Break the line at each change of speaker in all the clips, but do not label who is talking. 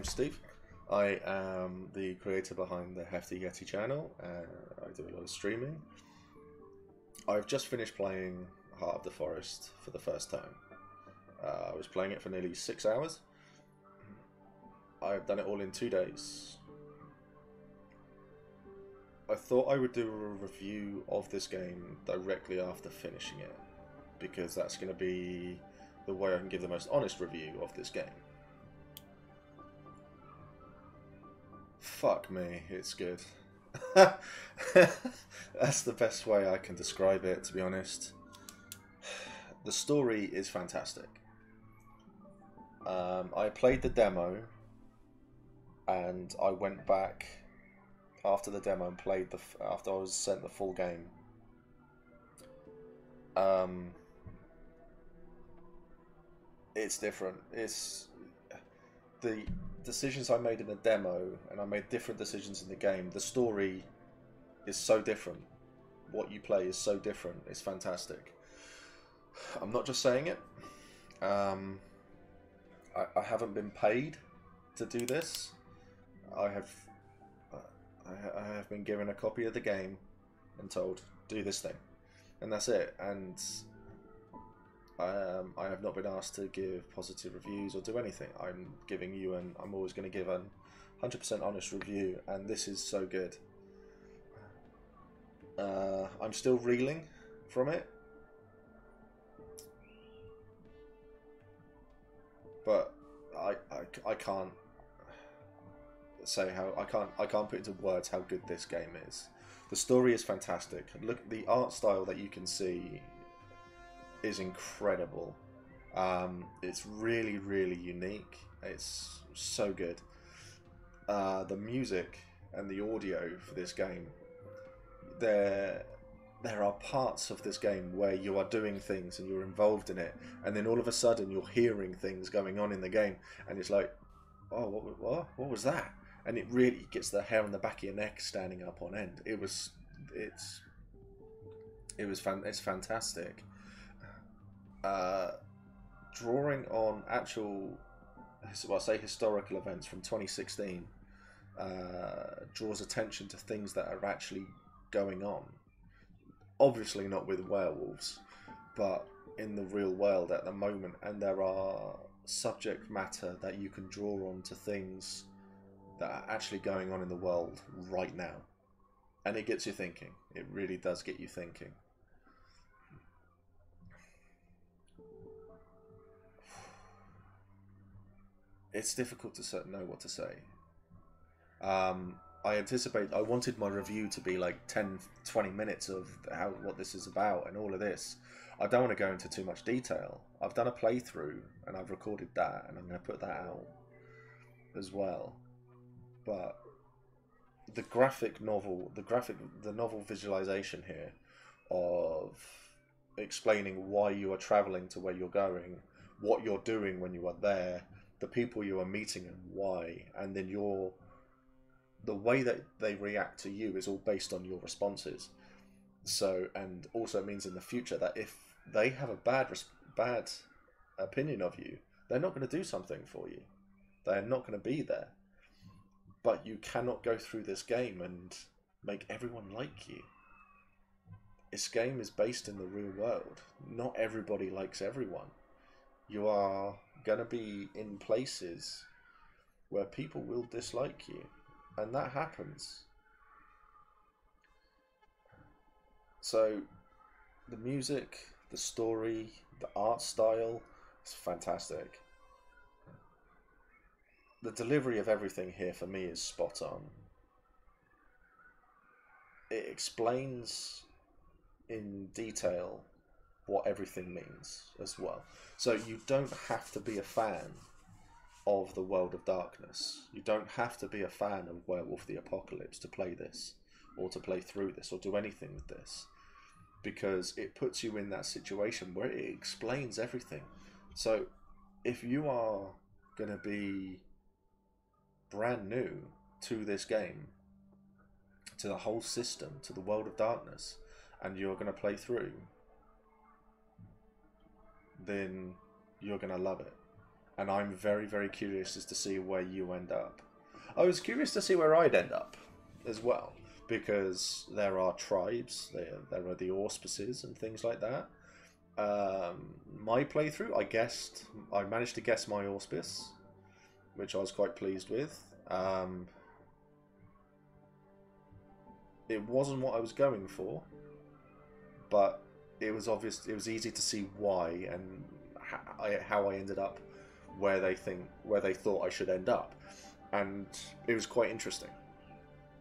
name's Steve. I am the creator behind the Hefty Yeti channel. I do a lot of streaming. I've just finished playing Heart of the Forest for the first time. I was playing it for nearly 6 hours. I've done it all in 2 days. I thought I would do a review of this game directly after finishing it, because that's going to be the way I can give the most honest review of this game. Fuck me, it's good. That's the best way I can describe it, to be honest. The story is fantastic. I played the demo, and I went back after the demo and played after I was sent the full game. It's different. It's the decisions I made in the demo, and I made different decisions in the game. The story is so different. What you play is so different. It's fantastic. I'm not just saying it. I haven't been paid to do this. I have been given a copy of the game and told, do this thing, and that's it. And I have not been asked to give positive reviews or do anything. I'm giving you, and I'm always going to give a 100% honest review, and this is so good. I'm still reeling from it, but I can't say how I can't put into words how good this game is. The story is fantastic. Look, the art style that you can see is incredible. It's really, really unique. It's so good. The music and the audio for this game, there are parts of this game where you are doing things and you're involved in it, and then all of a sudden you're hearing things going on in the game, and it's like, oh, what was that? And it really gets the hair on the back of your neck standing up on end. It's fantastic. Drawing on actual, well, I say historical events from 2016, draws attention to things that are actually going on. Obviously not with werewolves, but in the real world at the moment. And there are subject matter that you can draw on to things that are actually going on in the world right now. And it gets you thinking. It really does get you thinking. It's difficult to know what to say. I wanted my review to be like 10-20 minutes of what this is about and all of this. I don't want to go into too much detail. I've done a playthrough and I've recorded that, and I'm going to put that out as well. But the novel visualization here of explaining why you are traveling to where you're going, what you're doing when you are there, the people you are meeting and why, and then the way that they react to you is all based on your responses. So, and also means in the future that if they have a bad opinion of you, they're not going to do something for you. They're not going to be there. But you cannot go through this game and make everyone like you. This game is based in the real world. Not everybody likes everyone. You are going to be in places where people will dislike you, and that happens. So the music, the story, the art style is fantastic. The delivery of everything here for me is spot on. It explains in detail what everything means as well. So you don't have to be a fan of the World of Darkness. You don't have to be a fan of Werewolf the Apocalypse to play this, or to play through this, or do anything with this, because it puts you in that situation where it explains everything. So if you are going to be brand new to this game, to the whole system, to the World of Darkness, and you're going to play through, then you're going to love it. and I'm very, very curious as to see where you end up. I was curious to see where I'd end up as well, because there are tribes, there are the auspices and things like that. My playthrough, I managed to guess my auspice, which I was quite pleased with. It wasn't what I was going for, but it was obvious. It was easy to see why and how I ended up where they thought I should end up, and it was quite interesting,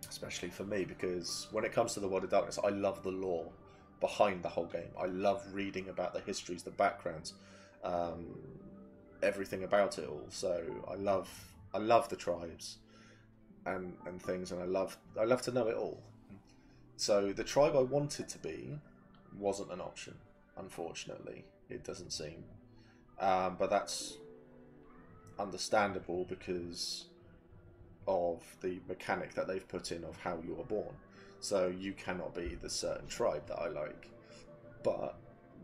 especially for me, because when it comes to the World of Darkness, I love the lore behind the whole game. I love reading about the histories, the backgrounds, everything about it all. So I love the tribes and things, and I love to know it all. So the tribe I wanted to be wasn't an option, unfortunately. It doesn't seem, but that's understandable because of the mechanic that they've put in of how you are born. So you cannot be the certain tribe that I like, but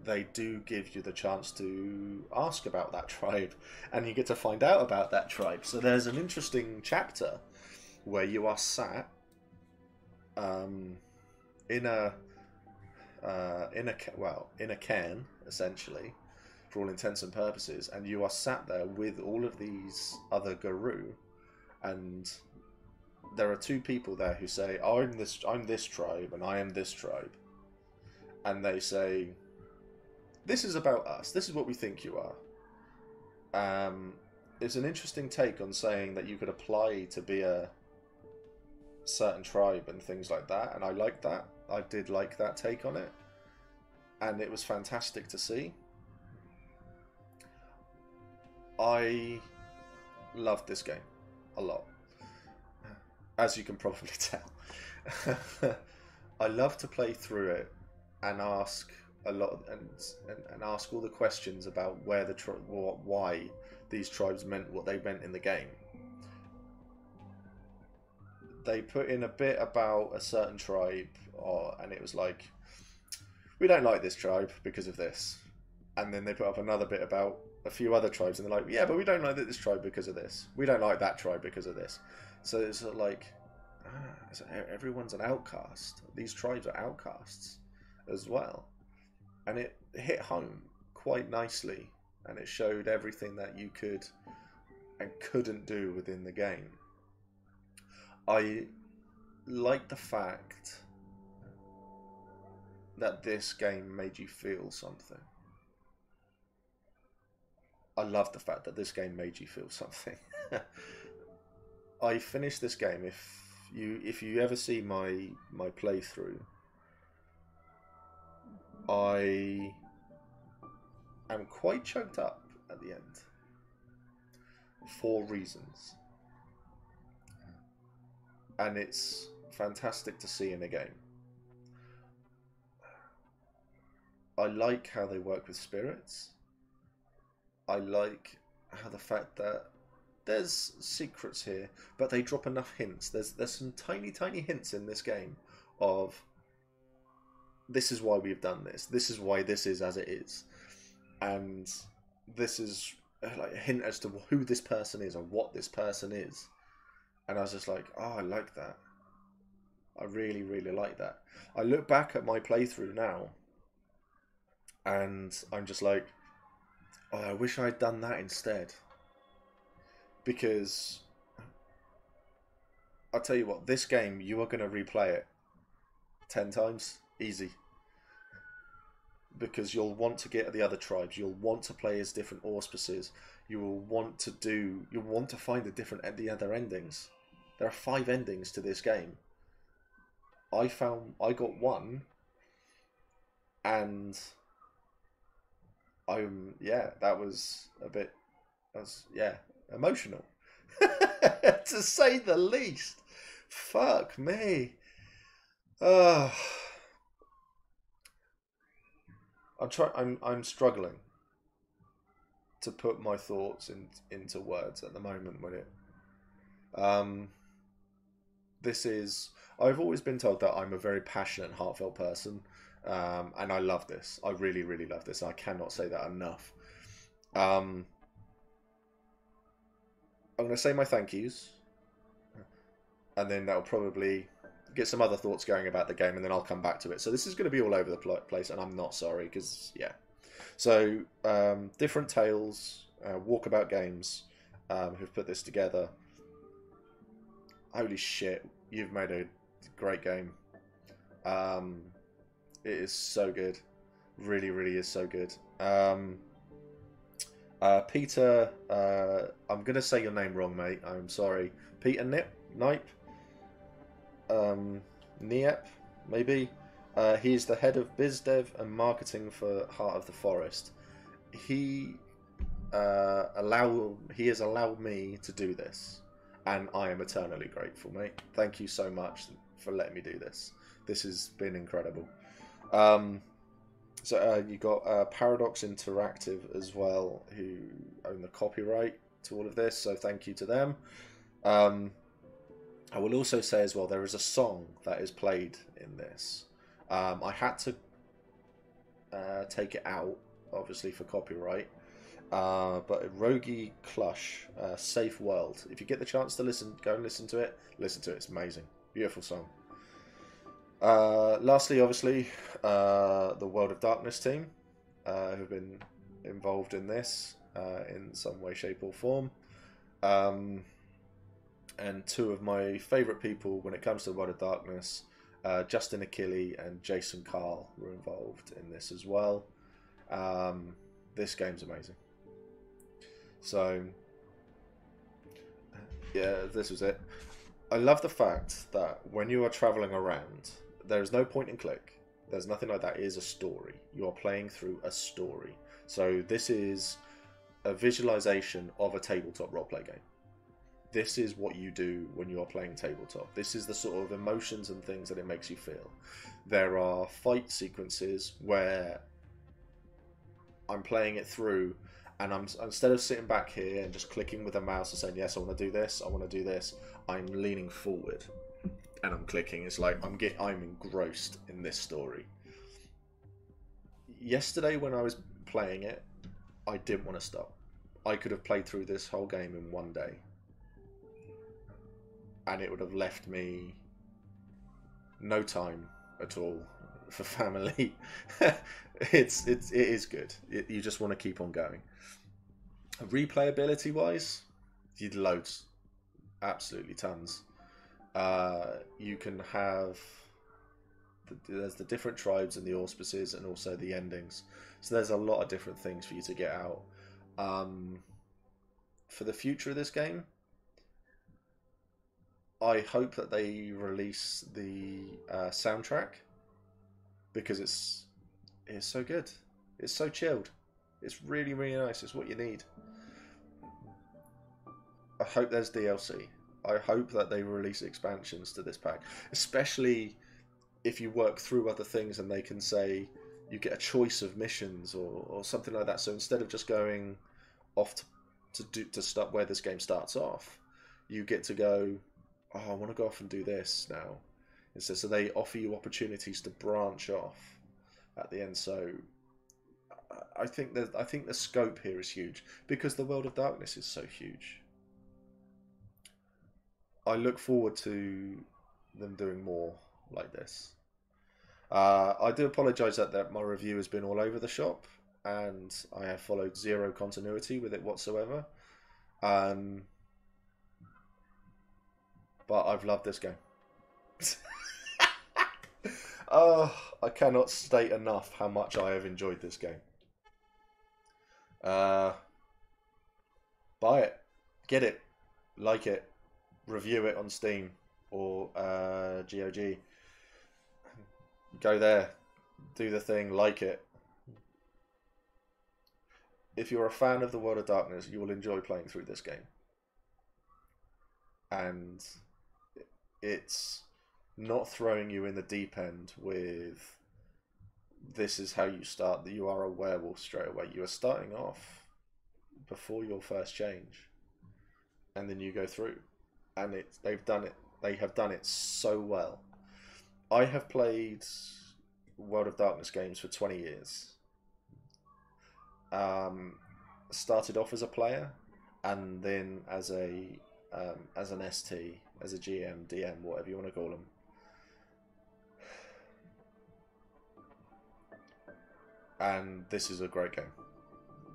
they do give you the chance to ask about that tribe, and you get to find out about that tribe. So there's an interesting chapter where you are sat in a cairn, essentially, for all intents and purposes, and you are sat there with all of these other Guru, and there are two people there who say, oh, I'm this tribe and I am this tribe, and they say, this is about us, this is what we think you are. It's an interesting take on saying that you could apply to be a certain tribe and things like that, and I like that. I did like that take on it, and it was fantastic to see. I loved this game a lot, as you can probably tell. I love to play through it and ask a lot and ask all the questions about why these tribes meant what they meant in the game. They put in a bit about a certain tribe, and it was like, we don't like this tribe because of this. And then they put up another bit about a few other tribes, and they're like, yeah, but we don't like this tribe because of this. We don't like that tribe because of this. So it's sort of like, everyone's an outcast. These tribes are outcasts as well. And it hit home quite nicely, and it showed everything that you could and couldn't do within the game. I like the fact that this game made you feel something. I love the fact that this game made you feel something. I finished this game. If you ever see my playthrough, I am quite choked up at the end for reasons, and it's fantastic to see in a game. I like how they work with spirits. I like how the fact that there's secrets here, but they drop enough hints. There's some tiny hints in this game of, this is why we've done this. This is why this is as it is, and this is like a hint as to who this person is or what this person is. And I was just like, oh, I like that. I really like that. I look back at my playthrough now, and I'm just like, oh, I wish I'd done that instead. Because I'll tell you what, this game, you are going to replay it 10 times, easy. Because you'll want to get the other tribes, you'll want to play as different auspices, you'll want to find the other endings. There are 5 endings to this game. I got one, and that was emotional, to say the least. Fuck me. I'm struggling to put my thoughts into words at the moment when it. I've always been told that I'm a very passionate, heartfelt person, and I love this. I really love this. I cannot say that enough. I'm going to say my thank yous, and then that'll probably get some other thoughts going about the game, and then I'll come back to it. So this is going to be all over the place, and I'm not sorry, because, yeah. So, Different Tales, Walkabout Games, who've put this together. Holy shit, you've made a great game. It is so good. Really, really is so good. Peter, I'm going to say your name wrong, mate. I'm sorry. Peter Nipe? Niep, maybe? He's the head of biz dev and marketing for Heart of the Forest. He has allowed me to do this, and I am eternally grateful, mate. Thank you so much for letting me do this. This has been incredible. So you got Paradox Interactive as well, who own the copyright to all of this. So thank you to them. I will also say as well, there is a song that is played in this. I had to take it out, obviously, for copyright. But Rogi Clush, Safe World. If you get the chance to listen, go and listen to it. Listen to it. It's amazing. Beautiful song. Lastly, obviously, the World of Darkness team, who've been involved in this in some way, shape, or form. And two of my favourite people when it comes to the World of Darkness, Justin Achille and Jason Carl, were involved in this as well. This game's amazing. So, yeah, this was it. I love the fact that when you are travelling around, there is no point and click. There's nothing like that. It is a story. You are playing through a story. So this is a visualization of a tabletop roleplay game. This is what you do when you are playing tabletop. This is the sort of emotions and things that it makes you feel. There are fight sequences where I'm playing it through, and instead of sitting back here and just clicking with the mouse and saying, yes, I want to do this, I want to do this, I'm leaning forward and I'm clicking. It's like I'm engrossed in this story. Yesterday when I was playing it, I didn't want to stop. I could have played through this whole game in one day, and it would have left me no time at all for family. It is good. You just want to keep on going. Replayability wise, you'd loads, absolutely tons. You can have there's the different tribes and the auspices, and also the endings. So there's a lot of different things for you to get out. For the future of this game, I hope that they release the soundtrack, because it's so good. It's so chilled. It's really, really nice. It's what you need. I hope there's DLC. I hope that they release expansions to this pack, especially if you work through other things and they can say you get a choice of missions or something like that. So instead of just going off to start where this game starts off, you get to go, oh, I want to go off and do this now. Instead, so they offer you opportunities to branch off at the end. So I think the scope here is huge, because the World of Darkness is so huge. I look forward to them doing more like this. I do apologise that my review has been all over the shop, and I have followed zero continuity with it whatsoever. But I've loved this game. I cannot state enough how much I have enjoyed this game. Buy it, get it, like it, review it on Steam or GOG. Go there, do the thing, like it. If you're a fan of the World of Darkness, you will enjoy playing through this game. And it's not throwing you in the deep end with, this is how you start, that you are a werewolf straight away. You are starting off before your first change, and then you go through, and they have done it so well. I have played World of Darkness games for 20 years. Started off as a player, and then as an ST, as a GM, DM, whatever you want to call them. And this is a great game.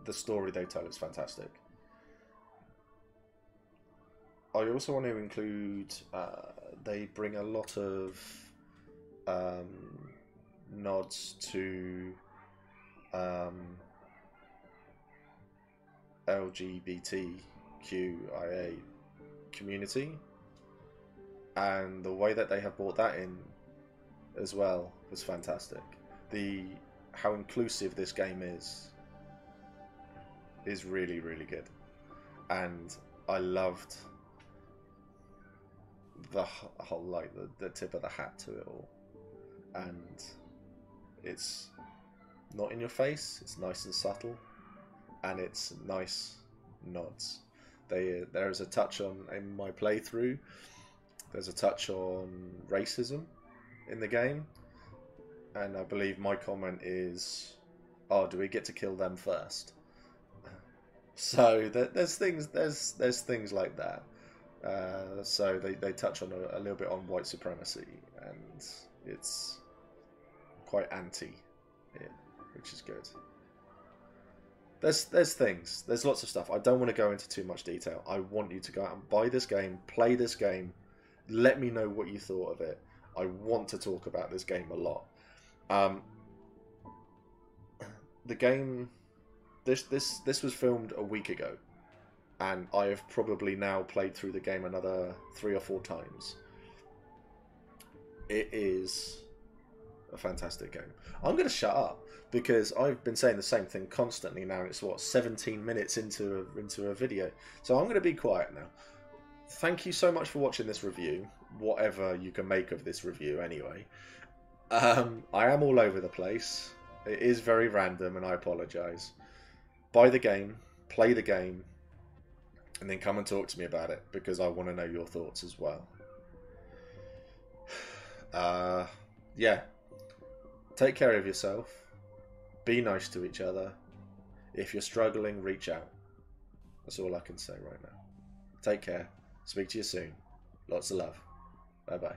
The story they tell is fantastic. I also want to include, they bring a lot of nods to LGBTQIA community, and the way that they have brought that in as well was fantastic. How inclusive this game is really, really good, and I loved the whole, like, the tip of the hat to it all. And it's not in your face, it's nice and subtle, and it's nice nods. There is a touch on, in my playthrough, there's a touch on racism in the game, and I believe my comment is, oh, do we get to kill them first? So there's things like that. So they touch on a little bit on white supremacy, and it's quite anti it, which is good. There's things. There's lots of stuff. I don't want to go into too much detail. I want you to go out and buy this game, play this game. Let me know what you thought of it. I want to talk about this game a lot. The game, this was filmed a week ago, and I have probably now played through the game another 3 or 4 times. It is a fantastic game. I'm going to shut up because I've been saying the same thing constantly now. It's what, 17 minutes into a video, so I'm going to be quiet now. Thank you so much for watching this review, whatever you can make of this review anyway. I am all over the place. It is very random, and I apologise. Buy the game, play the game, and then come and talk to me about it, because I want to know your thoughts as well. Yeah. Take care of yourself. Be nice to each other. If you're struggling, reach out. That's all I can say right now. Take care. Speak to you soon. Lots of love. Bye bye.